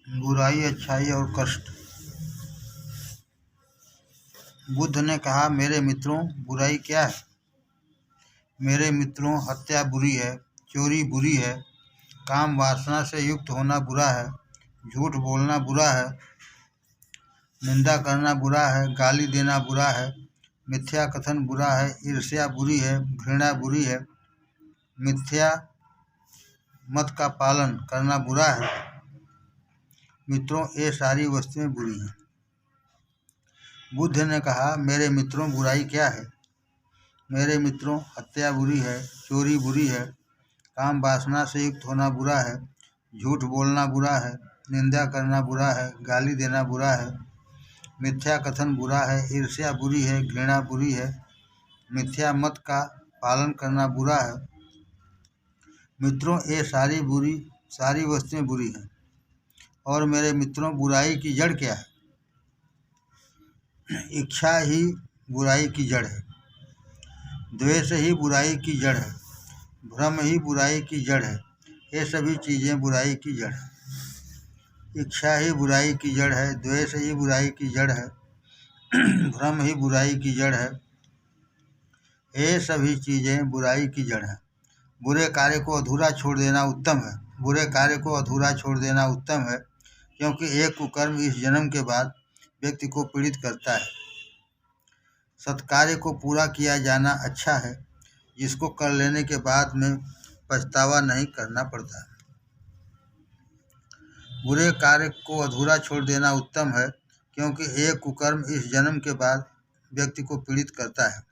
बुराई, अच्छाई और कष्ट। बुद्ध ने कहा, मेरे मित्रों, बुराई क्या है? मेरे मित्रों, हत्या बुरी है, चोरी बुरी है, काम वासना से युक्त होना बुरा है, झूठ बोलना बुरा है, निंदा करना बुरा है, गाली देना बुरा है, मिथ्या कथन बुरा है, ईर्ष्या बुरी है, घृणा बुरी है, मिथ्या मत का पालन करना बुरा है। मित्रों, ये सारी वस्तुएं बुरी हैं। बुद्ध ने कहा, मेरे मित्रों, बुराई क्या है? मेरे मित्रों, हत्या बुरी है, चोरी बुरी है, काम वासना से युक्त होना बुरा है, झूठ बोलना बुरा है, निंदा करना बुरा है, गाली देना बुरा है, मिथ्या कथन बुरा है, ईर्ष्या बुरी है, घृणा बुरी है, मिथ्या मत का पालन करना बुरा है। मित्रों, ये सारी वस्तुएं बुरी हैं। और मेरे मित्रों, बुराई की जड़ क्या है? इच्छा ही बुराई की जड़ है, द्वेष ही बुराई की जड़ है, भ्रम ही बुराई की जड़ है। ये सभी चीज़ें बुराई की जड़ है। इच्छा ही बुराई की जड़ है, द्वेष ही बुराई की जड़ है, भ्रम ही बुराई की जड़ है। ये सभी चीज़ें बुराई की जड़ है। बुरे कार्य को अधूरा छोड़ देना उत्तम है। बुरे कार्य को अधूरा छोड़ देना उत्तम है, क्योंकि एक कुकर्म इस जन्म के बाद व्यक्ति को पीड़ित करता है। सत्कार्य को पूरा किया जाना अच्छा है, जिसको कर लेने के बाद में पछतावा नहीं करना पड़ता। बुरे कार्य को अधूरा छोड़ देना उत्तम है, क्योंकि एक कुकर्म इस जन्म के बाद व्यक्ति को पीड़ित करता है।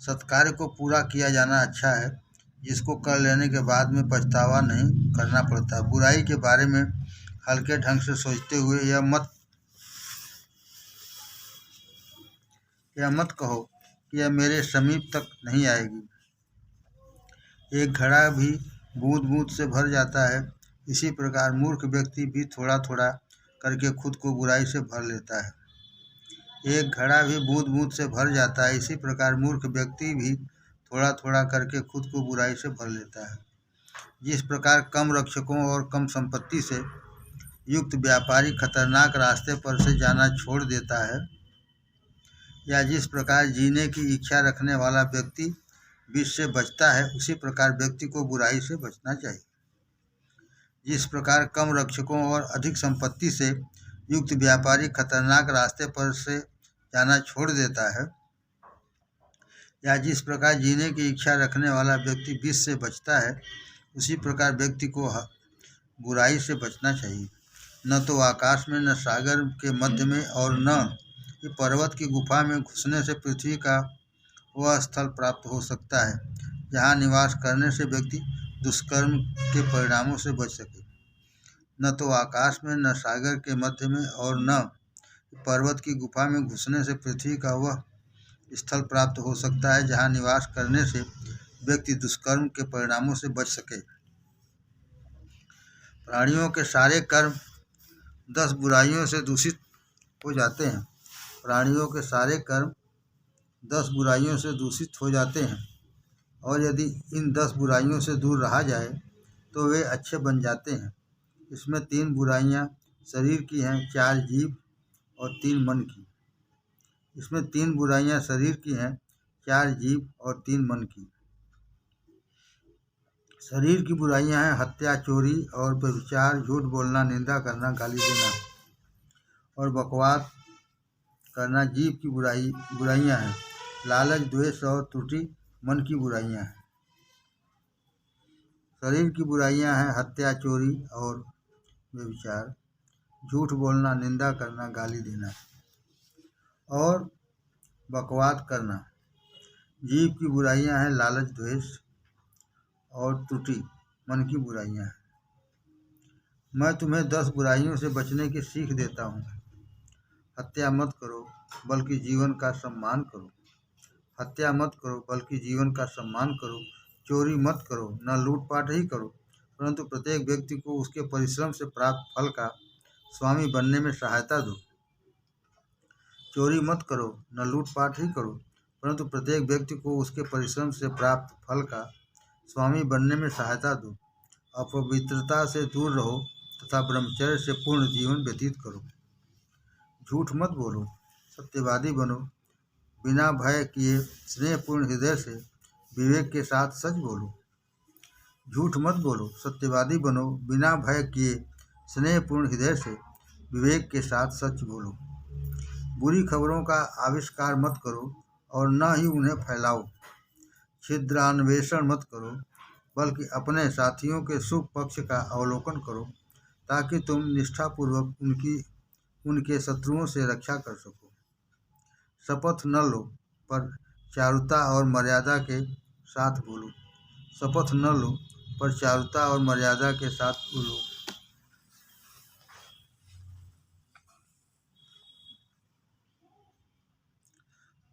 सत्कार्य को पूरा किया जाना अच्छा है, जिसको कर लेने के बाद में पछतावा नहीं करना पड़ता। बुराई के बारे में हल्के ढंग से सोचते हुए यह मत कहो कि यह मेरे समीप तक नहीं आएगी। एक घड़ा भी बूंद बूंद से भर जाता है, इसी प्रकार मूर्ख व्यक्ति भी थोड़ा थोड़ा करके खुद को बुराई से भर लेता है। एक घड़ा भी बूंद बूंद से भर जाता है, इसी प्रकार मूर्ख व्यक्ति भी थोड़ा थोड़ा करके खुद को बुराई से भर लेता है। जिस प्रकार कम रक्षकों और कम संपत्ति से युक्त व्यापारी खतरनाक रास्ते पर से जाना छोड़ देता है, या जिस प्रकार जीने की इच्छा रखने वाला व्यक्ति विष से बचता है, उसी प्रकार व्यक्ति को बुराई से बचना चाहिए। जिस प्रकार कम रक्षकों और अधिक संपत्ति से युक्त व्यापारी खतरनाक रास्ते पर से जाना छोड़ देता है, या जिस प्रकार जीने की इच्छा रखने वाला व्यक्ति विष से बचता है, उसी प्रकार व्यक्ति को बुराई से बचना चाहिए। न तो आकाश में, न सागर के मध्य में, और न कि पर्वत की गुफा में घुसने से पृथ्वी का वह स्थल प्राप्त हो सकता है जहाँ निवास करने से व्यक्ति दुष्कर्म के परिणामों से बच सके। न तो आकाश में, न सागर के मध्य में, और न पर्वत की गुफा में घुसने से पृथ्वी का वह स्थल प्राप्त हो सकता है जहाँ निवास करने से व्यक्ति दुष्कर्म के परिणामों से बच सके। प्राणियों के सारे कर्म 10 बुराइयों से दूषित हो जाते हैं। प्राणियों के सारे कर्म 10 बुराइयों से दूषित हो जाते हैं, और यदि इन 10 बुराइयों से दूर रहा जाए तो वे अच्छे बन जाते हैं। इसमें 3 बुराइयां शरीर की हैं, 4 जीभ और 3 मन की। इसमें 3 बुराइयां शरीर की हैं, 4 जीभ और 3 मन की। शरीर की बुराइयां हैं हत्या, चोरी और व्यभिचार, झूठ बोलना, निंदा करना, गाली देना और बकवास करना। जीभ की बुराइयां हैं लालच, द्वेष और त्रुटि। मन की बुराइयां हैं। शरीर की बुराइयां हैं हत्या, चोरी और व्यभिचार, झूठ बोलना, निंदा करना, गाली देना और बकवास करना। जीभ की बुराइयां हैं लालच, द्वेष और त्रुटि। मन की बुराइयां हैं। मैं तुम्हें 10 बुराइयों से बचने की सीख देता हूँ। हत्या मत करो, बल्कि जीवन का सम्मान करो। हत्या मत करो, बल्कि जीवन का सम्मान करो। चोरी मत करो, न लूटपाट ही करो, परंतु प्रत्येक व्यक्ति को उसके परिश्रम से प्राप्त फल का स्वामी बनने में सहायता दो। चोरी मत करो, न लूटपाट ही करो, परंतु प्रत्येक व्यक्ति को उसके परिश्रम से प्राप्त फल का स्वामी बनने में सहायता दो। अपवित्रता से दूर रहो तथा ब्रह्मचर्य से पूर्ण जीवन व्यतीत करो। झूठ मत बोलो, सत्यवादी बनो। बिना भय किए स्नेहपूर्ण हृदय से विवेक के साथ सच बोलो। झूठ मत बोलो, सत्यवादी बनो। बिना भय किए स्नेहपूर्ण हृदय से विवेक के साथ सच बोलो। बुरी खबरों का आविष्कार मत करो और न ही उन्हें फैलाओ। छिद्रान्वेषण मत करो, बल्कि अपने साथियों के शुभ पक्ष का अवलोकन करो, ताकि तुम निष्ठापूर्वक उनके शत्रुओं से रक्षा कर सको। शपथ न लो, पर चारुता और मर्यादा के साथ बोलो। शपथ न लो, पर चारुता और मर्यादा के साथ बोलो।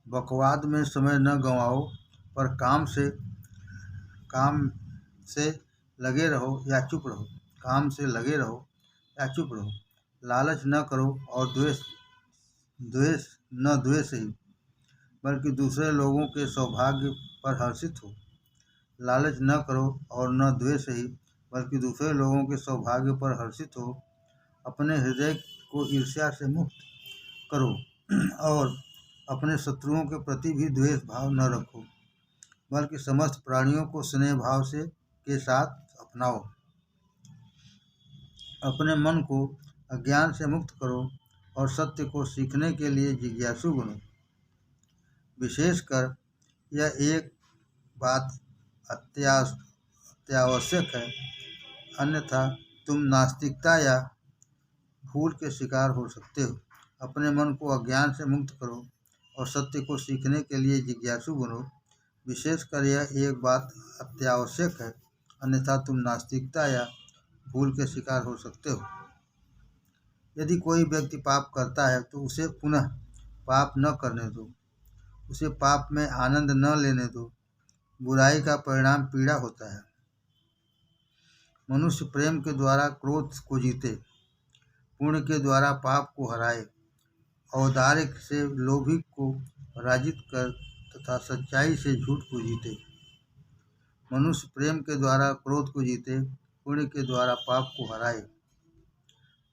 बकवाद में समय न गंवाओ, पर काम से लगे रहो या चुप रहो। काम से लगे रहो या चुप रहो। लालच न करो और द्वेष ही, बल्कि दूसरे लोगों के सौभाग्य पर हर्षित हो। लालच न करो और न द्वेष ही, बल्कि दूसरे लोगों के सौभाग्य पर हर्षित हो। अपने हृदय को ईर्ष्या से मुक्त करो और अपने शत्रुओं के प्रति भी द्वेष भाव न रखो, बल्कि समस्त प्राणियों को स्नेह भाव के साथ अपनाओ। अपने मन को अज्ञान से मुक्त करो और सत्य को सीखने के लिए जिज्ञासु बनो। विशेषकर यह एक बात अत्यावश्यक है, अन्यथा तुम नास्तिकता या भूल के शिकार हो सकते हो। अपने मन को अज्ञान से मुक्त करो और सत्य को सीखने के लिए जिज्ञासु बनो। विशेषकर यह एक बात अत्यावश्यक है, अन्यथा तुम नास्तिकता या भूल के शिकार हो सकते हो। यदि कोई व्यक्ति पाप करता है तो उसे पुनः पाप न करने दो, उसे पाप में आनंद न लेने दो। बुराई का परिणाम पीड़ा होता है। मनुष्य प्रेम के द्वारा क्रोध को जीते, पुण्य के द्वारा पाप को हराए, औदार्य से लोभी को पराजित कर तथा सच्चाई से झूठ को जीते। मनुष्य प्रेम के द्वारा क्रोध को जीते, पुण्य के द्वारा पाप को हराए,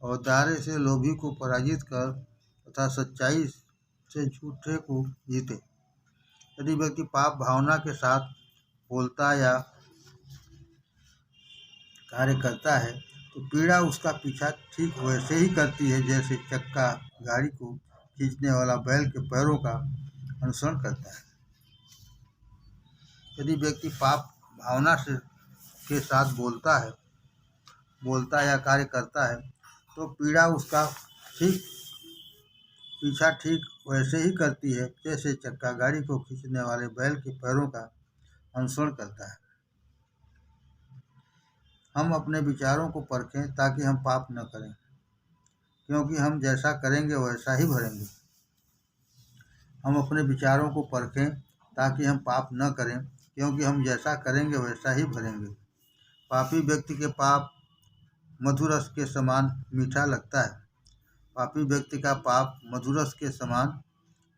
औदार्य से लोभी को पराजित कर तथा सच्चाई से झूठे को जीते। यदि व्यक्ति पाप भावना के साथ बोलता या कार्य करता है तो पीड़ा उसका पीछा ठीक वैसे ही करती है जैसे चक्का गाड़ी को खींचने वाला बैल के पैरों का अनुसरण करता है। यदि व्यक्ति पाप भावना के साथ बोलता या कार्य करता है तो पीड़ा उसका पीछा ठीक वैसे ही करती है जैसे चक्का गाड़ी को खींचने वाले बैल के पैरों का अनुसरण करता है। हम अपने विचारों को परखें ताकि हम पाप न करें, क्योंकि हम जैसा करेंगे वैसा ही भरेंगे। हम अपने विचारों को परखें ताकि हम पाप न करें, क्योंकि हम जैसा करेंगे वैसा ही भरेंगे। पापी व्यक्ति के पाप मधुरस के समान मीठा लगता है। पापी व्यक्ति का पाप मधुरस के समान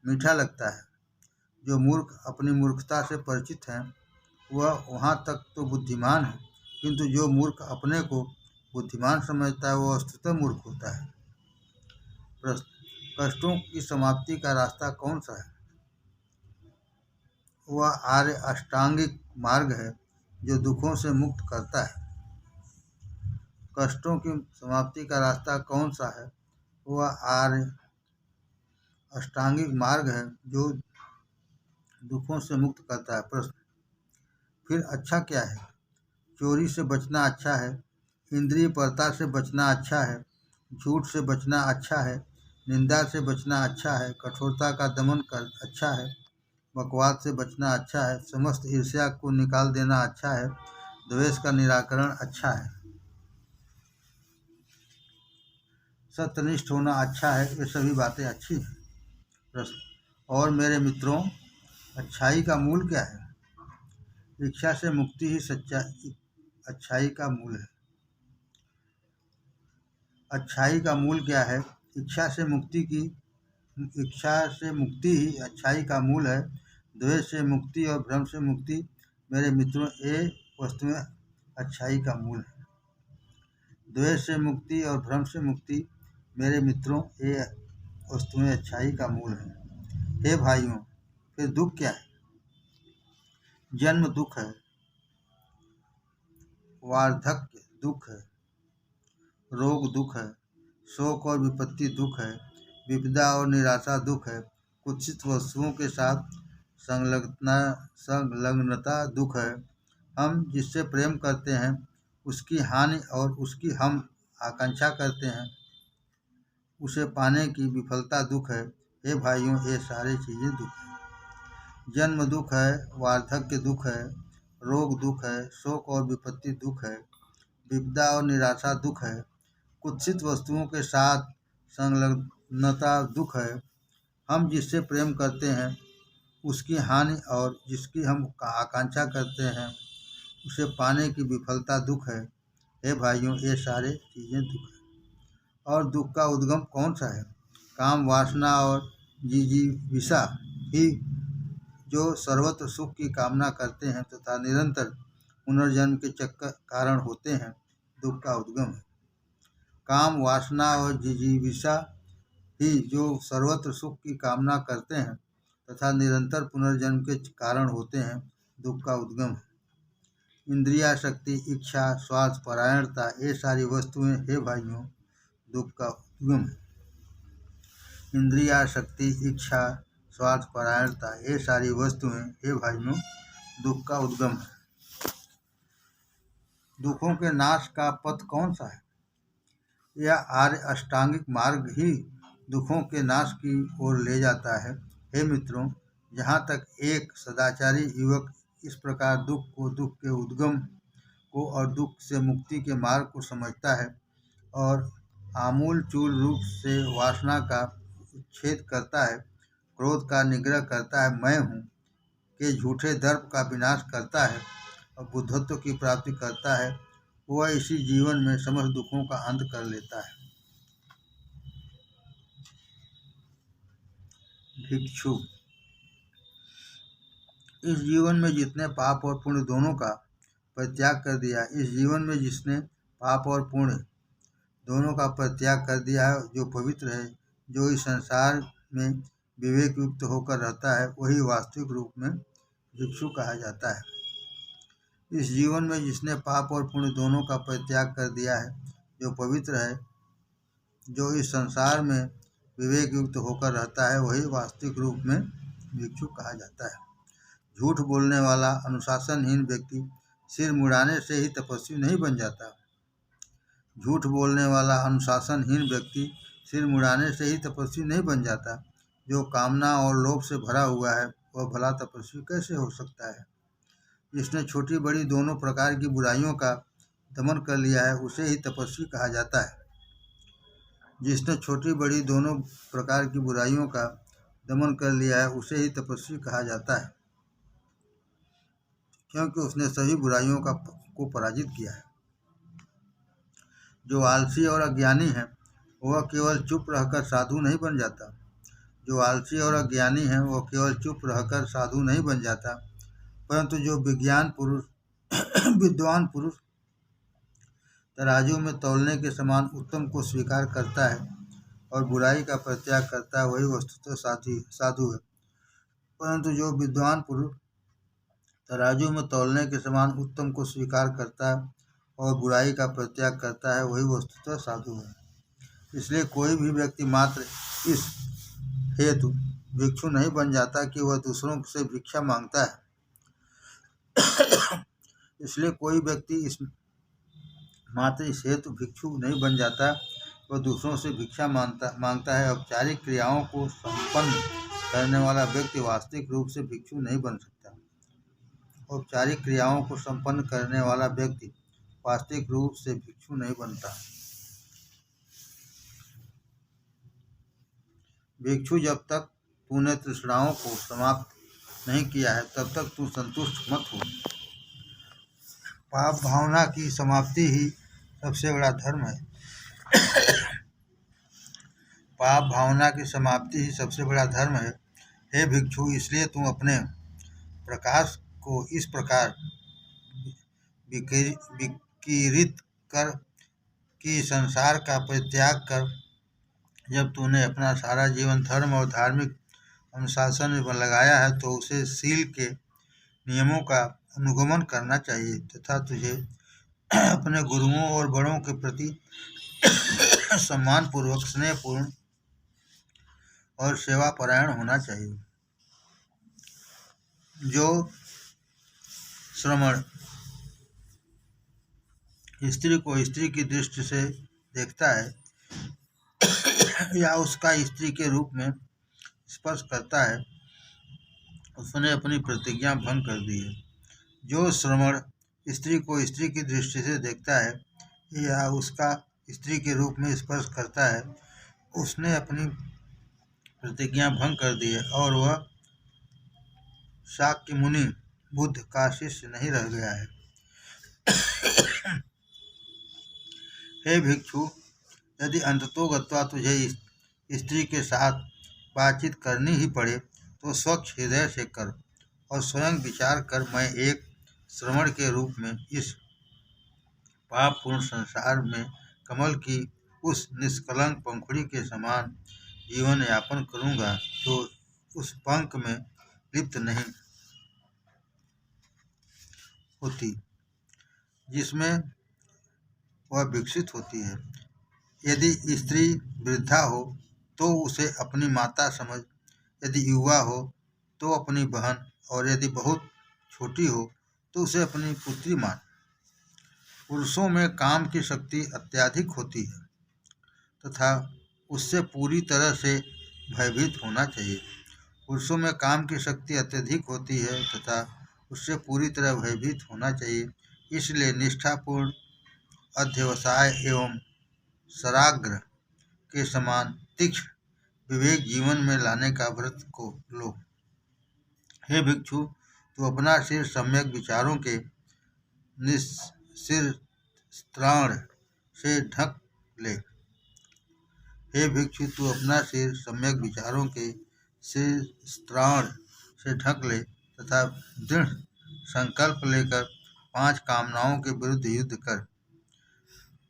मीठा लगता है। जो मूर्ख अपनी मूर्खता से परिचित हैं वह वहाँ तक तो बुद्धिमान है, किंतु जो मूर्ख अपने को बुद्धिमान समझता है वह वस्तुतः मूर्ख होता है। कष्टों की समाप्ति का रास्ता कौन सा है? वह आर्य अष्टांगिक मार्ग है जो दुखों से मुक्त करता है। कष्टों की समाप्ति का रास्ता कौन सा है? वह आर्य अष्टांगिक मार्ग है जो दुखों से मुक्त करता है। प्रश्न: फिर अच्छा क्या है? चोरी से बचना अच्छा है, इंद्रिय परता से बचना अच्छा है, झूठ से बचना अच्छा है, निंदा से बचना अच्छा है, कठोरता का दमन कर अच्छा है, बकवाद से बचना अच्छा है, समस्त ईर्ष्या को निकाल देना अच्छा है, द्वेष का निराकरण अच्छा है, सत्यनिष्ठ होना अच्छा है। ये सभी बातें अच्छी हैं। प्रश्न: और मेरे मित्रों, अच्छाई का मूल क्या है? इच्छा से मुक्ति ही अच्छाई का मूल है। अच्छाई का मूल क्या है? इच्छा से मुक्ति ही अच्छाई का मूल है। द्वेष से मुक्ति और भ्रम से मुक्ति, मेरे मित्रों, ये वस्तुएं अच्छाई का मूल है। द्वेष से मुक्ति और भ्रम से मुक्ति मेरे मित्रों, ये वस्तुएं अच्छाई का मूल है। हे भाइयों, फिर दुख क्या है? जन्म दुख है, वार्धक्य दुख है, रोग दुख है, शोक और विपत्ति दुख है, विपदा और निराशा दुख है, कुत्सित वस्तुओं के साथ संलग्नता दुख है। हम जिससे प्रेम करते हैं उसकी हानि और उसकी हम आकांक्षा करते हैं उसे पाने की विफलता दुख है। हे भाइयों, ये सारी चीज़ें दुख है। जन्म दुख है, वार्धक्य दुख है, रोग दुख है, शोक और विपत्ति दुख है, विपदा और निराशा दुख है, कुत्सित वस्तुओं के साथ संलग्नता दुख है। हम जिससे प्रेम करते हैं उसकी हानि और जिसकी हम आकांक्षा करते हैं उसे पाने की विफलता दुख है। हे भाइयों, ये सारे चीज़ें दुख है। और दुख का उद्गम कौन सा है? काम वासना और जिजीविषा ही जो सर्वत्र सुख की कामना करते हैं तथा निरंतर पुनर्जन्म के चक्कर कारण होते हैं, दुख का उद्गम है। काम वासना और जिजीविषा ही जो सर्वत्र सुख की कामना करते हैं तथा निरंतर पुनर्जन्म के कारण होते हैं, दुख का उद्गम है। इंद्रियाशक्ति, इच्छा, स्वार्थ परायणता, ये सारी वस्तुएं हे भाइयों दुख का उद्गम है। इंद्रियाशक्ति, इच्छा, स्वार्थ परायणता, ये सारी वस्तुएं हे भाइयों दुख का उद्गम है। दुखों के नाश का पथ कौन सा है? यह आर्य अष्टांगिक मार्ग ही दुखों के नाश की ओर ले जाता है। हे मित्रों, जहाँ तक एक सदाचारी युवक इस प्रकार दुख के उद्गम को और दुख से मुक्ति के मार्ग को समझता है और आमूल चूल रूप से वासना का उच्छेद करता है, क्रोध का निग्रह करता है, मैं हूँ के झूठे दर्प का विनाश करता है और बुद्धत्व की प्राप्ति करता है, वह इसी जीवन में समस्त दुखों का अंत कर लेता है। भिक्षु, इस जीवन में जितने पाप और पुण्य दोनों का परित्याग कर दिया, इस जीवन में जिसने पाप और पुण्य दोनों का परित्याग कर दिया है, जो पवित्र है, जो इस संसार में विवेक युक्त होकर रहता है, वही वास्तविक रूप में भिक्षु कहा जाता है। इस जीवन में जिसने पाप और पुण्य दोनों का परित्याग कर दिया है, जो पवित्र है, जो इस संसार में विवेक युक्त होकर रहता है, वही वास्तविक रूप में भिक्षु कहा जाता है। झूठ बोलने वाला अनुशासनहीन व्यक्ति सिर मुड़ाने से ही तपस्वी नहीं बन जाता। झूठ बोलने वाला अनुशासनहीन व्यक्ति सिर मुड़ाने से ही तपस्वी नहीं बन जाता। जो कामना और लोभ से भरा हुआ है, वह भला तपस्वी कैसे हो सकता है? जिसने छोटी बड़ी दोनों प्रकार की बुराइयों का दमन कर लिया है, उसे ही तपस्वी कहा जाता है। जिसने छोटी बड़ी दोनों प्रकार की बुराइयों का दमन कर लिया है, उसे ही तपस्वी कहा जाता है, क्योंकि उसने सभी बुराइयों को पराजित किया है। जो आलसी और अज्ञानी है, वह केवल चुप रहकर साधु नहीं बन जाता। जो आलसी और अज्ञानी है, वह केवल चुप रहकर साधु नहीं बन जाता, परंतु जो विद्वान पुरुष तराजू में तौलने के समान उत्तम को स्वीकार करता है और बुराई का परित्याग करता है, वही वस्तुतः साधु है। परंतु जो विद्वान पुरुष तराजू में तौलने के समान उत्तम को स्वीकार करता है और बुराई का परित्याग करता है, वही वस्तुतः साधु है। इसलिए कोई भी व्यक्ति मात्र इस हेतु भिक्षु नहीं बन जाता कि वह दूसरों से भिक्षा मांगता है। इसलिए कोई व्यक्ति मात्र इस हेतु भिक्षु नहीं बन जाता, वह दूसरों से भिक्षा मांगता है। औपचारिक क्रियाओं को संपन्न करने वाला व्यक्ति वास्तविक रूप से भिक्षु नहीं बन सकता। औपचारिक क्रियाओं को संपन्न करने वाला व्यक्ति वास्तविक रूप से भिक्षु नहीं बनता। भिक्षु, जब तक तूने तृष्णाओं को समाप्त नहीं किया है, तब तक तू संतुष्ट मत हो। पाप भावना की समाप्ति ही सबसे बड़ा धर्म है। पाप भावना की समाप्ति ही सबसे बड़ा धर्म है। हे भिक्षु, इसलिए तू अपने प्रकाश को इस प्रकार विकिरित कर कि संसार का परित्याग कर जब तूने अपना सारा जीवन धर्म और धार्मिक अनुशासन में लगाया है तो उसे शील के नियमों का अनुगमन करना चाहिए तथा तुझे अपने गुरुओं और बड़ों के प्रति सम्मानपूर्वक, स्नेहपूर्ण और सेवापरायण होना चाहिए। जो श्रमण स्त्री को स्त्री की दृष्टि से देखता है या उसका स्त्री के रूप में स्पर्श करता है, उसने अपनी प्रतिज्ञा भंग कर दी है। जो श्रमण स्त्री को स्त्री की दृष्टि से देखता है या उसका स्त्री के रूप में स्पर्श करता है, उसने अपनी प्रतिज्ञा भंग कर दी है और वह शाक्य मुनि बुद्ध का शिष्य नहीं रह गया है। हे भिक्षु, यदि अंततोगत्वा तुझे स्त्री के साथ बातचीत करनी ही पड़े तो स्वच्छ हृदय से कर और स्वयं विचार कर, मैं एक श्रमण के रूप में इस पापपूर्ण संसार में कमल की उस निष्कलंक पंखुड़ी के समान जीवन यापन करूंगा जो उस पंख में लिप्त नहीं होती जिसमें वह विकसित होती है। यदि स्त्री वृद्धा हो तो उसे अपनी माता समझ, यदि युवा हो तो अपनी बहन, और यदि बहुत छोटी हो तो उसे अपनी पुत्री मान। पुरुषों में काम की शक्ति अत्यधिक होती है तथा उससे पूरी तरह से भयभीत होना चाहिए। पुरुषों में काम की शक्ति अत्यधिक होती है तथा उससे पूरी तरह भयभीत होना चाहिए। इसलिए निष्ठापूर्ण अध्यवसाय एवं सराग्र के समान तीक्ष्ण विवेक जीवन में लाने का व्रत को लो। हे भिक्षु, तू अपना सिर सम्यक विचारों के निस्सिरस्त्राण से ढक ले। हे भिक्षु, तू अपना सिर सम्यक विचारों के शिरस्त्राण से ढक ले तथा दृढ़ संकल्प लेकर 5 कामनाओं के विरुद्ध युद्ध कर।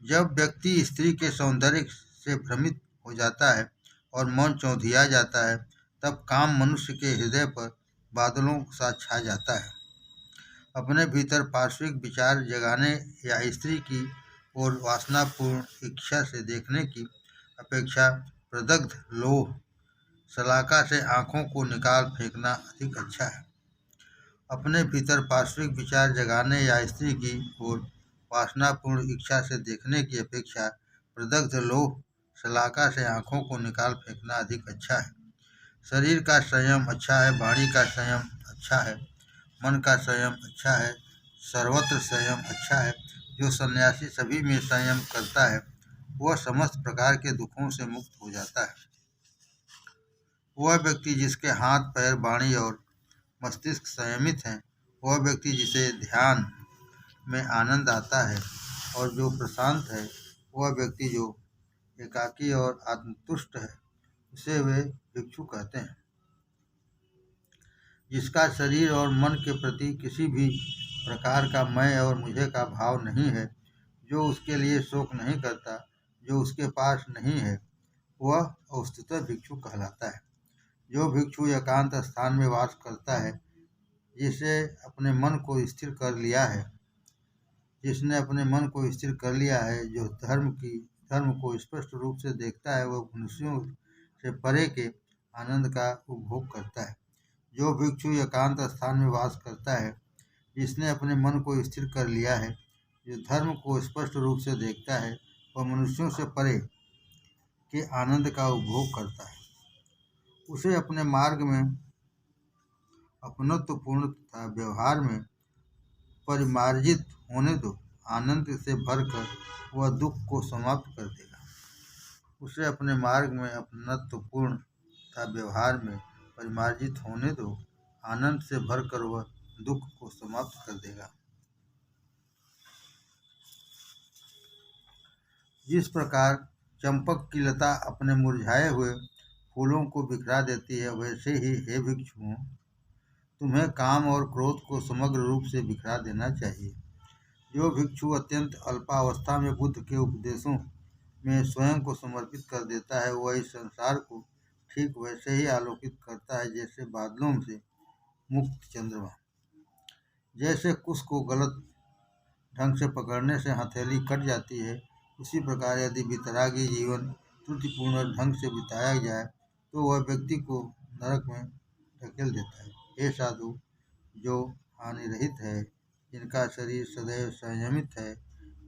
जब व्यक्ति स्त्री के सौंदर्य से भ्रमित हो जाता है और मन चौंधिया जाता है, तब काम मनुष्य के हृदय पर बादलों सा छा जाता है। अपने भीतर पार्श्विक विचार जगाने या स्त्री की ओर वासनापूर्ण इच्छा से देखने की अपेक्षा प्रदग्ध लोह सलाका से आंखों को निकाल फेंकना अधिक अच्छा है। अपने भीतर पार्श्विक विचार जगाने या स्त्री की ओर वासनापूर्ण इच्छा से देखने की अपेक्षा प्रदग्ध लोह सलाका से आंखों को निकाल फेंकना अधिक अच्छा है। शरीर का संयम अच्छा है, वाणी का संयम अच्छा है, मन का संयम अच्छा है, सर्वत्र संयम अच्छा है। जो सन्यासी सभी में संयम करता है वह समस्त प्रकार के दुखों से मुक्त हो जाता है। वह व्यक्ति जिसके हाथ, पैर, वाणी और मस्तिष्क संयमित हैं, वह व्यक्ति जिसे ध्यान में आनंद आता है और जो प्रशांत है, वह व्यक्ति जो एकाकी और आत्मतुष्ट है, उसे वे भिक्षु कहते हैं। जिसका शरीर और मन के प्रति किसी भी प्रकार का मैं और मुझे का भाव नहीं है, जो उसके लिए शोक नहीं करता, जो उसके पास नहीं है, वह वस्तुतः भिक्षु कहलाता है। जो भिक्षु एकांत स्थान में वास करता है, जिसने अपने मन को स्थिर कर लिया है, जो धर्म को स्पष्ट रूप से देखता है, वह मनुष्यों से परे के आनंद का उपभोग करता है। जो भिक्षु एकांत स्थान में वास करता है, जिसने अपने मन को स्थिर कर लिया है, जो धर्म को स्पष्ट रूप से देखता है, वह मनुष्यों से परे के आनंद का उपभोग करता है। उसे अपने मार्ग में अपनत्वपूर्ण तथा व्यवहार में परिमार्जित होने दो। आनंद से भरकर वह दुख को समाप्त कर देगा। उसे अपने मार्ग में अपनत्वपूर्ण तथा व्यवहार में परिमार्जित होने दो। आनंद से भरकर वह दुख को समाप्त कर देगा। जिस प्रकार चंपक की लता अपने मुरझाए हुए फूलों को बिखरा देती है, वैसे ही हे भिक्षुओं, तुम्हें काम और क्रोध को समग्र रूप से बिखरा देना चाहिए। जो भिक्षु अत्यंत अल्पावस्था में बुद्ध के उपदेशों में स्वयं को समर्पित कर देता है, वह इस संसार को ठीक वैसे ही आलोकित करता है जैसे बादलों से मुक्त चंद्रमा। जैसे कुश को गलत ढंग से पकड़ने से हथेली कट जाती है, उसी प्रकार यदि वितरागी जीवन त्रुटिपूर्ण ढंग से बिताया जाए तो वह व्यक्ति को नरक में धकेल देता है। हे साधु, जो हानि रहित है, जिनका शरीर सदैव संयमित है,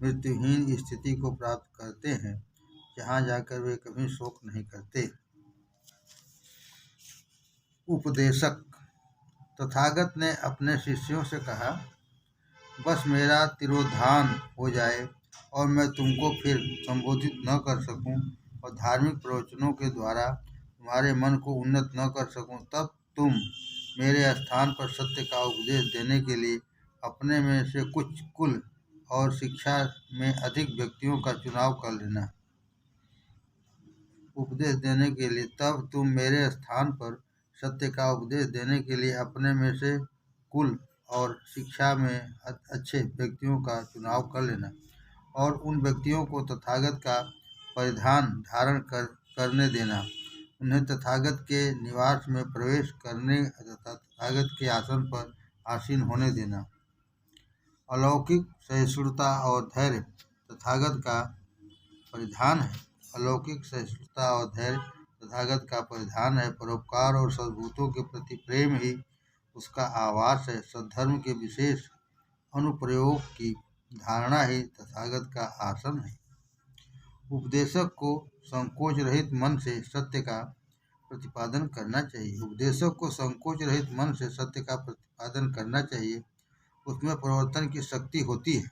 मृत्युहीन स्थिति को प्राप्त करते हैं, जहाँ जाकर वे कभी शोक नहीं करते। उपदेशक। तथागत ने अपने शिष्यों से कहा, बस मेरा तिरोधान हो जाए और मैं तुमको फिर संबोधित न कर सकूं और धार्मिक प्रवचनों के द्वारा तुम्हारे मन को उन्नत न कर सकूं, तब तुम मेरे स्थान पर सत्य का उपदेश देने के लिए अपने में से कुछ कुल और शिक्षा में अधिक व्यक्तियों का चुनाव कर लेना। उपदेश देने के लिए तब तुम मेरे स्थान पर सत्य का उपदेश देने के लिए अपने में से कुल और शिक्षा में अच्छे व्यक्तियों का चुनाव कर लेना और उन व्यक्तियों को तथागत का परिधान धारण करने देना, उन्हें तथागत के निवास में प्रवेश करने तथा तथागत के आसन पर आसीन होने देना। अलौकिक सहिष्णुता और धैर्य तथागत का परिधान है। अलौकिक सहिष्णुता और धैर्य तथागत का परिधान है। परोपकार और सद्भूतों के प्रति प्रेम ही उसका आवास है। सद्धर्म के विशेष अनुप्रयोग की धारणा ही तथागत का आसन है। उपदेशक को संकोच रहित मन से सत्य का प्रतिपादन करना चाहिए। उपदेशक को संकोच रहित मन से सत्य का प्रतिपादन करना चाहिए। उसमें परिवर्तन की शक्ति होती है,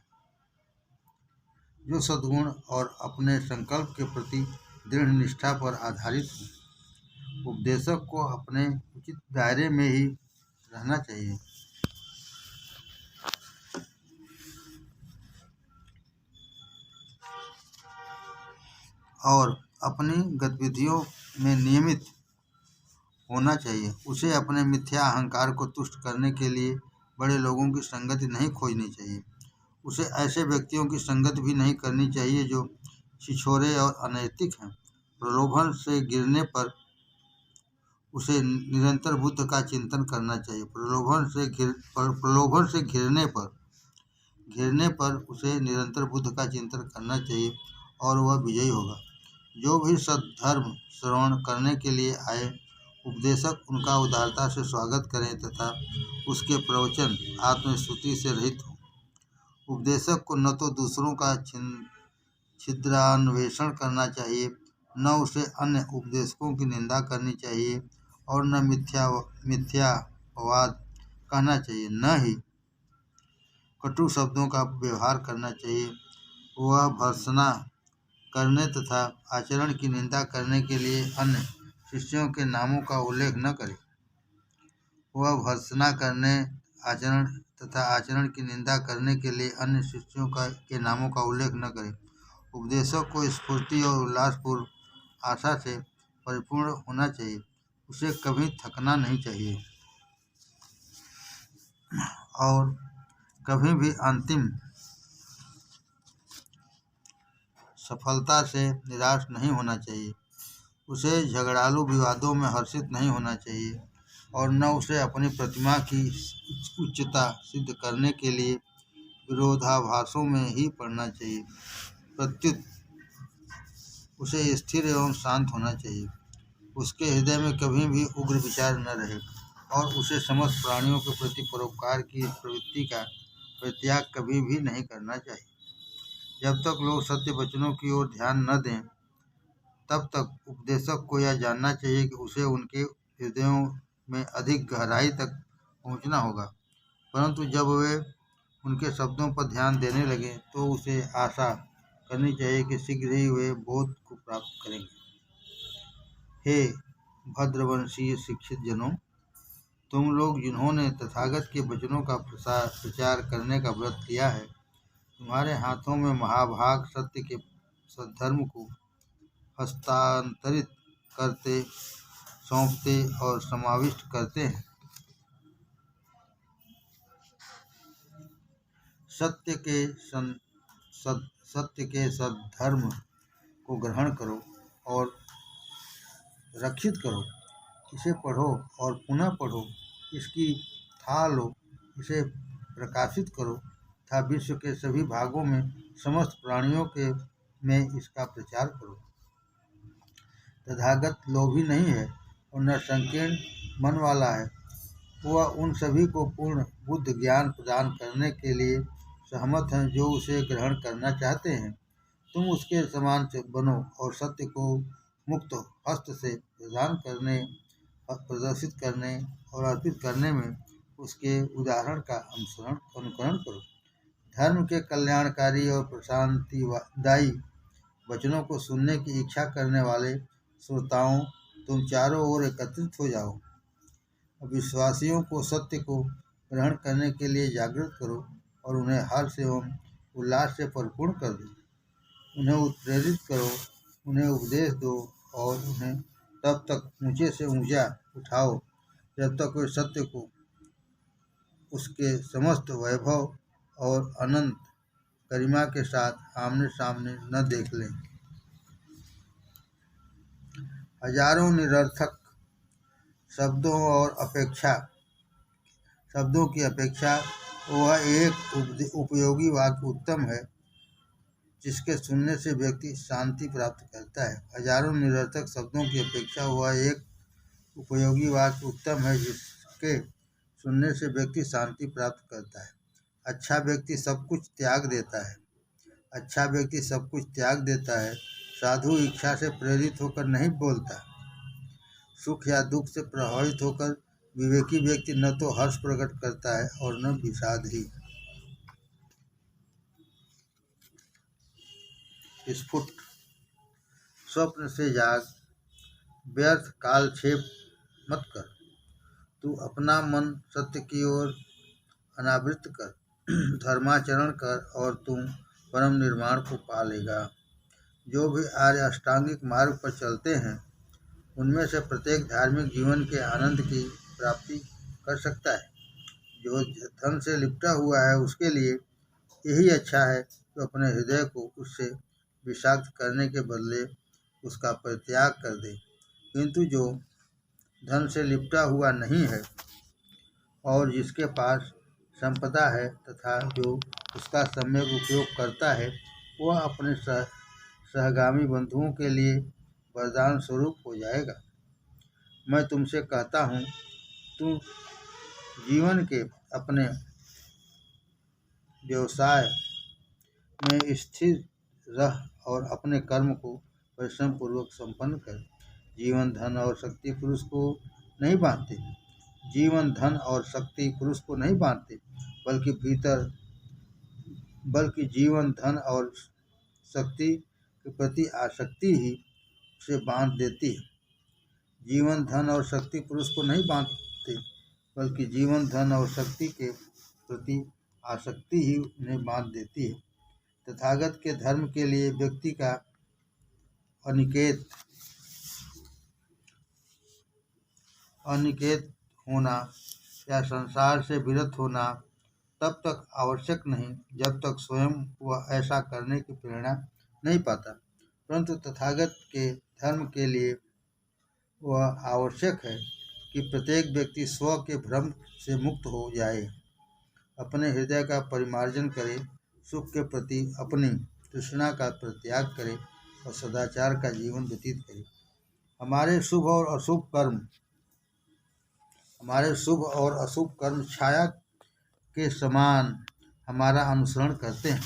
जो सद्गुण और अपने संकल्प के प्रति दृढ़ निष्ठा पर आधारित हो। उपदेशक को अपने उचित दायरे में ही रहना चाहिए और अपनी गतिविधियों में नियमित होना चाहिए। उसे अपने मिथ्या अहंकार को तुष्ट करने के लिए बड़े लोगों की संगति नहीं खोजनी चाहिए। उसे ऐसे व्यक्तियों की संगत भी नहीं करनी चाहिए जो छिछोरे और अनैतिक हैं। प्रलोभन से गिरने पर उसे निरंतर बुद्ध का चिंतन करना चाहिए। प्रलोभन से घिरने पर उसे निरंतर बुद्ध का चिंतन करना चाहिए और वह विजयी होगा। जो भी सद्धर्म श्रवण करने के लिए आए, उपदेशक उनका उदारता से स्वागत करें तथा उसके प्रवचन आत्मस्तुति से रहित हों। उपदेशक को न तो दूसरों का छिद्रान्वेषण करना चाहिए, न उसे अन्य उपदेशकों की निंदा करनी चाहिए और न मिथ्यावाद कहना चाहिए, न ही कटु शब्दों का व्यवहार करना चाहिए। वह भर्त्सना करने तथा आचरण की निंदा करने के लिए अन्य शिष्यों के नामों का उल्लेख न करे। वह भर्त्सना करने आचरण की निंदा करने के लिए अन्य शिष्यों के नामों का उल्लेख न करे। उपदेशक को स्फूर्ति और उल्लासपूर्ण आशा से परिपूर्ण होना चाहिए। उसे कभी थकना नहीं चाहिए और कभी भी अंतिम सफलता से निराश नहीं होना चाहिए। उसे झगड़ालू विवादों में हर्षित नहीं होना चाहिए और न उसे अपनी प्रतिमा की उच्चता सिद्ध करने के लिए विरोधाभासों में ही पड़ना चाहिए। प्रत्युत उसे स्थिर एवं शांत होना चाहिए। उसके हृदय में कभी भी उग्र विचार न रहे और उसे समस्त प्राणियों के प्रति परोपकार की इस प्रवृत्ति का परित्याग कभी भी नहीं करना चाहिए। जब तक लोग सत्य वचनों की ओर ध्यान न दें, तब तक उपदेशक को यह जानना चाहिए कि उसे उनके हृदयों में अधिक गहराई तक पहुंचना होगा। परंतु जब वे उनके शब्दों पर ध्यान देने लगें तो उसे आशा करनी चाहिए कि शीघ्र ही वे बोध को प्राप्त करेंगे। हे भद्रवंशीय शिक्षित जनों, तुम लोग जिन्होंने तथागत के वचनों का प्रचार करने का व्रत लिया है, तुम्हारे हाथों में महाभाग सत्य के सद्धर्म को हस्तांतरित करते, सौंपते और समाविष्ट करते हैं। सत्य के सद्धर्म को ग्रहण करो और रक्षित करो। इसे पढ़ो और पुनः पढ़ो, इसकी था लो, इसे प्रकाशित करो तथा विश्व के सभी भागों में समस्त प्राणियों के में इसका प्रचार करो। तथागत लोभी नहीं है और न संकीर्ण मन वाला है। वह उन सभी को पूर्ण बुद्ध ज्ञान प्रदान करने के लिए सहमत हैं जो उसे ग्रहण करना चाहते हैं। तुम उसके समान बनो और सत्य को मुक्त हस्त से प्रदर्शित करने और अर्पित करने में उसके उदाहरण का अनुकरण करो। धर्म के कल्याणकारी और प्रशांतिदायी वचनों को सुनने की इच्छा करने वाले श्रोताओं, तुम चारों ओर एकत्रित हो जाओ। विश्वासियों को सत्य को ग्रहण करने के लिए जागृत करो और उन्हें हर्ष एवं उल्लास से परिपूर्ण कर दो। उन्हें उत्प्रेरित करो, उन्हें उपदेश दो और उन्हें तब तक ऊंचे से ऊंचा उठाओ जब तक वे सत्य को उसके समस्त वैभव और अनंत गरिमा के साथ आमने सामने न देख लें। हजारों निरर्थक शब्दों की अपेक्षा वह एक उपयोगी वाक्य उत्तम है जिसके सुनने से व्यक्ति शांति प्राप्त करता है। हजारों निरर्थक शब्दों की अपेक्षा वह एक उपयोगी वाक्य उत्तम है जिसके सुनने से व्यक्ति शांति प्राप्त करता है। अच्छा व्यक्ति सब कुछ त्याग देता है। साधु इच्छा से प्रेरित होकर नहीं बोलता। सुख या दुख से प्रभावित होकर विवेकी व्यक्ति न तो हर्ष प्रकट करता है और न विषाद ही। स्फुट स्वप्न से जाग, व्यर्थ कालक्षेप मत कर। तू अपना मन सत्य की ओर अनावृत कर, धर्माचरण कर और तुम परम निर्वाण को पा लेगा। जो भी आर्य अष्टांगिक मार्ग पर चलते हैं उनमें से प्रत्येक धार्मिक जीवन के आनंद की प्राप्ति कर सकता है। जो धन से लिपटा हुआ है उसके लिए यही अच्छा है कि अपने हृदय को उससे विषाक्त करने के बदले उसका परित्याग कर दे। किंतु जो धन से लिपटा हुआ नहीं है और जिसके पास संपदा है तथा जो उसका सम्यक उपयोग करता है, वह अपने सहगामी बंधुओं के लिए वरदान स्वरूप हो जाएगा। मैं तुमसे कहता हूँ, तुम जीवन के अपने व्यवसाय में स्थिर रह और अपने कर्म को परिश्रम पूर्वक संपन्न कर। जीवन धन और शक्ति पुरुष को नहीं बांधते, बल्कि जीवन धन और शक्ति के प्रति आसक्ति ही उसे बांध देती है। जीवन धन और शक्ति पुरुष को नहीं बांधते, बल्कि जीवन धन और शक्ति के प्रति आसक्ति ही उन्हें बांध देती है। तथागत के धर्म के लिए व्यक्ति का अनिकेत होना या संसार से विरत होना तब तक आवश्यक नहीं जब तक स्वयं वह ऐसा करने की प्रेरणा नहीं पाता, परंतु तथागत के धर्म के लिए वह आवश्यक है कि प्रत्येक व्यक्ति स्व के भ्रम से मुक्त हो जाए, अपने हृदय का परिमार्जन करे, सुख के प्रति अपनी तृष्णा का परित्याग करे और सदाचार का जीवन व्यतीत करे। हमारे शुभ और अशुभ कर्म छाया के समान हमारा अनुसरण करते हैं।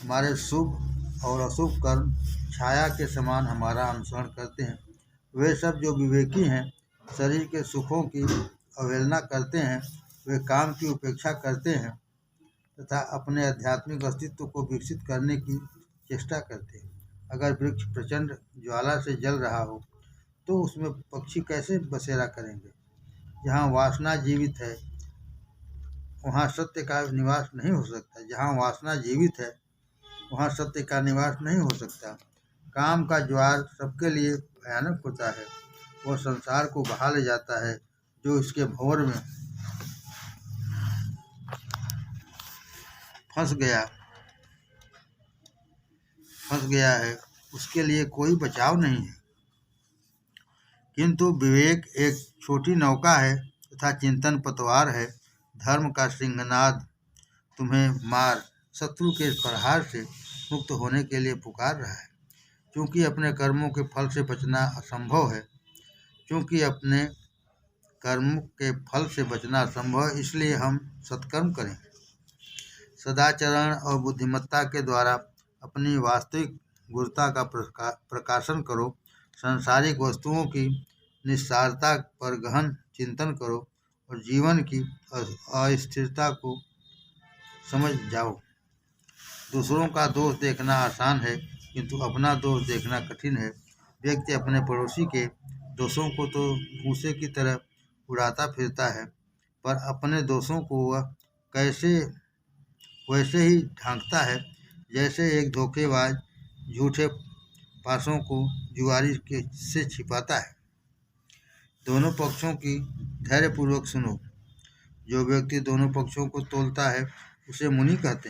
हमारे शुभ और अशुभ कर्म छाया के समान हमारा अनुसरण करते हैं। वे सब जो विवेकी हैं, शरीर के सुखों की अवहेलना करते हैं, वे काम की उपेक्षा करते हैं तथा अपने आध्यात्मिक अस्तित्व को विकसित करने की चेष्टा करते हैं। अगर वृक्ष प्रचंड ज्वाला से जल रहा हो तो उसमें पक्षी कैसे बसेरा करेंगे? जहाँ वासना जीवित है वहाँ सत्य का निवास नहीं हो सकता। जहाँ वासना जीवित है वहाँ सत्य का निवास नहीं हो सकता। काम का ज्वार सबके लिए भयानक होता है। वह संसार को बहा ले जाता है। जो इसके भंवर में फंस गया है उसके लिए कोई बचाव नहीं है। किंतु विवेक एक छोटी नौका है तथा चिंतन पतवार है। धर्म का सिंहनाद तुम्हें मार शत्रु के प्रहार से मुक्त होने के लिए पुकार रहा है। क्योंकि अपने कर्मों के फल से बचना असंभव है इसलिए हम सत्कर्म करें। सदाचरण और बुद्धिमत्ता के द्वारा अपनी वास्तविक गुरुता का प्रकाशन करो। सांसारिक वस्तुओं की निस्सारता पर गहन चिंतन करो और जीवन की अस्थिरता को समझ जाओ। दूसरों का दोष देखना आसान है किंतु अपना दोष देखना कठिन है। व्यक्ति अपने पड़ोसी के दोषों को तो भूसे की तरह उड़ाता फिरता है, पर अपने दोषों को वह वैसे ही ढांकता है जैसे एक धोखेबाज झूठे पासों को जुआरी से छिपाता है। दोनों पक्षों की धैर्यपूर्वक सुनो। जो व्यक्ति दोनों पक्षों को तोलता है उसे मुनि कहते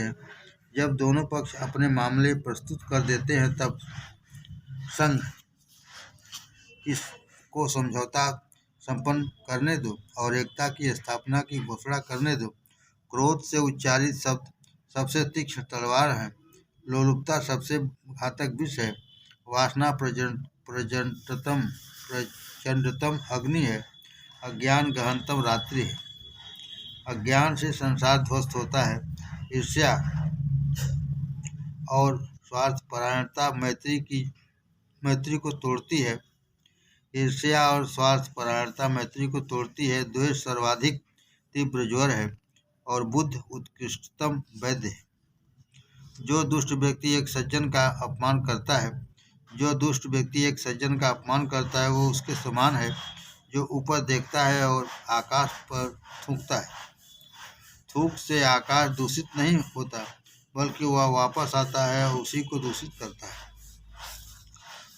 हैं। जब दोनों पक्ष अपने मामले प्रस्तुत कर देते हैं तब संघ को समझौता संपन्न करने दो और एकता की स्थापना की घोषणा करने दो। क्रोध से उच्चारित शब्द सबसे तीक्ष्ण तलवार है। लोलुपता सबसे घातक विष है। वासना प्रचंडतम अग्नि है। अज्ञान गहनतम रात्रि है। अज्ञान से संसार ध्वस्त होता है। ईर्ष्या और स्वार्थपरायणता मैत्री को तोड़ती है। द्वेष सर्वाधिक तीव्र ज्वर है और बुद्ध उत्कृष्टतम वैद्य है। जो दुष्ट व्यक्ति एक सज्जन का अपमान करता है वो उसके समान है जो ऊपर देखता है और आकाश पर थूकता है। थूक से आकाश दूषित नहीं होता बल्कि वह वापस आता है और उसी को दूषित करता है।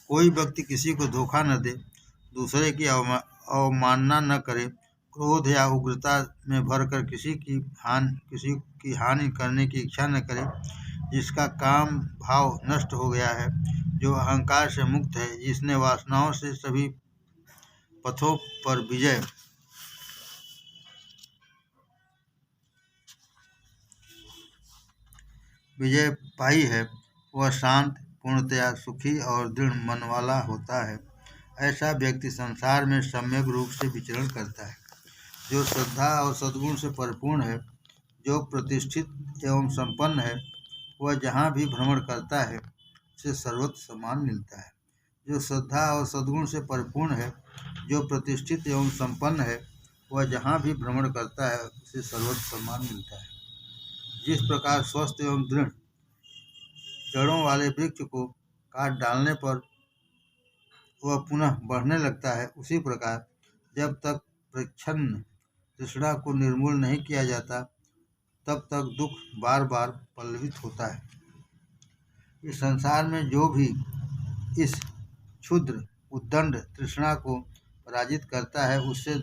कोई व्यक्ति किसी को धोखा न दे, दूसरे की अवमानना न करे, क्रोध या उग्रता में भरकर किसी की हानि करने की इच्छा न करे, जिसका काम भाव नष्ट हो गया है, जो अहंकार से मुक्त है, जिसने वासनाओं से सभी पथों पर विजय पाई है, वह शांत, पूर्णतया सुखी और दृढ़ मन वाला होता है। ऐसा व्यक्ति संसार में सम्यक रूप से विचरण करता है। जो श्रद्धा और सद्गुण से परिपूर्ण है, जो प्रतिष्ठित एवं संपन्न है, वह जहाँ भी भ्रमण करता है उसे सर्वत्र सम्मान मिलता है। जो श्रद्धा और सद्गुण से परिपूर्ण है, जो प्रतिष्ठित एवं संपन्न है, वह जहाँ भी भ्रमण करता है उसे सर्वत्र सम्मान मिलता है। जिस प्रकार स्वस्थ एवं दृढ़ जड़ों वाले वृक्ष को काट डालने पर वह पुनः बढ़ने लगता है, उसी प्रकार जब तक प्रच्छन्न तृष्णा को निर्मूल नहीं किया जाता तब तक दुख बार बार पल्लवित होता है। इस संसार में जो भी इस क्षुद्र उद्दंड तृष्णा को पराजित करता है उससे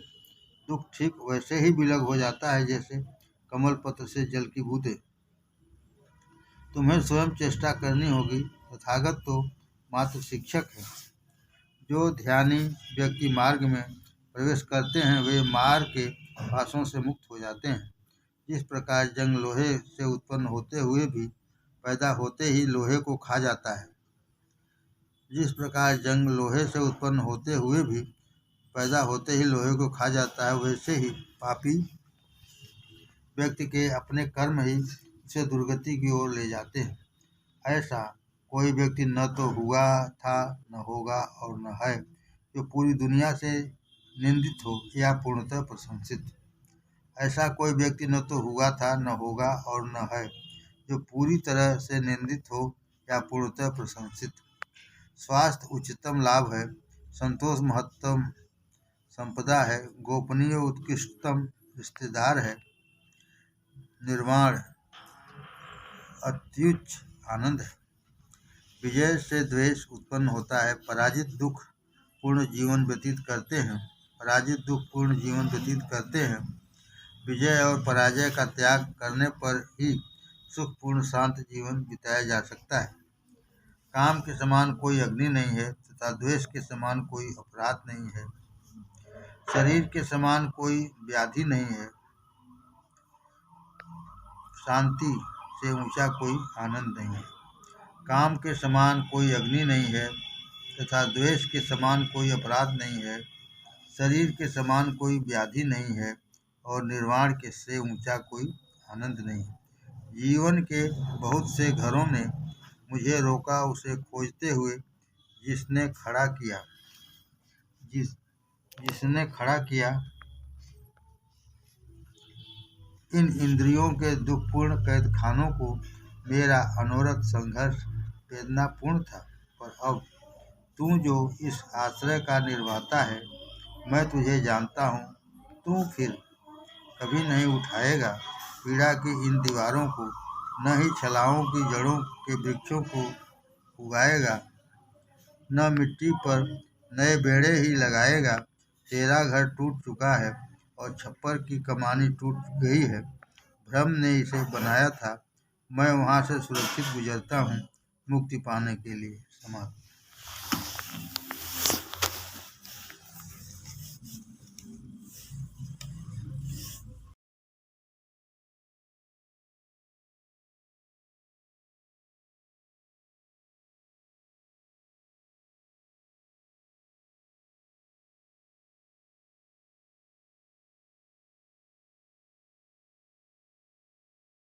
दुख ठीक वैसे ही विलग हो जाता है जैसे कमल पत्र से जल की बूंदें। तुम्हें स्वयं चेष्टा करनी होगी। तथागत तो मात्र शिक्षक है। जो ध्यानी व्यक्ति मार्ग में प्रवेश करते हैं वे मार्ग के पासों से मुक्त हो जाते हैं। जिस प्रकार जंग लोहे से उत्पन्न होते हुए भी पैदा होते ही लोहे को खा जाता है, वैसे ही पापी व्यक्ति के अपने कर्म ही उसे दुर्गति की ओर ले जाते हैं। ऐसा कोई व्यक्ति न तो हुआ था, न होगा और न है, जो पूरी दुनिया से निंदित हो या पूर्णतः प्रशंसित। ऐसा कोई व्यक्ति न तो हुआ था, न होगा और न है, जो पूरी तरह से निंदित हो या पूर्णतः प्रशंसित। स्वास्थ्य उच्चतम लाभ है, संतोष महत्तम संपदा है, गोपनीय उत्कृष्टतम रिश्तेदार है, निर्वाण अत्युच्च आनंद है। विजय से द्वेष उत्पन्न होता है, पराजित दुख पूर्ण जीवन व्यतीत करते हैं, पराजित दुखपूर्ण जीवन व्यतीत करते हैं। विजय और पराजय का त्याग करने पर ही सुखपूर्ण शांत जीवन बिताया जा सकता है। काम के समान कोई अग्नि नहीं है तथा द्वेष के समान कोई अपराध नहीं है। शरीर के समान कोई व्याधि नहीं है। शांति से ऊंचा कोई आनंद नहीं है। काम के समान कोई अग्नि नहीं है तथा द्वेष के समान कोई अपराध नहीं है। शरीर के समान कोई व्याधि नहीं है और निर्वाण के से ऊंचा कोई आनंद नहीं है। जीवन के बहुत से घरों ने मुझे रोका उसे खोजते हुए जिसने खड़ा किया जिसने खड़ा किया। इन इंद्रियों के दुखपूर्ण कैदखानों को मेरा अनवरत संघर्ष वेदनापूर्ण था। पर अब तू जो इस आश्रय का निर्माता है, मैं तुझे जानता हूँ। तू फिर कभी नहीं उठाएगा पीड़ा की इन दीवारों को, न ही छलाओं की जड़ों के वृक्षों को उगाएगा, न मिट्टी पर नए बेड़े ही लगाएगा। तेरा घर टूट चुका है और छप्पर की कमानी टूट गई है। भ्रम ने इसे बनाया था। मैं वहाँ से सुरक्षित गुजरता हूँ मुक्ति पाने के लिए। समाप्त।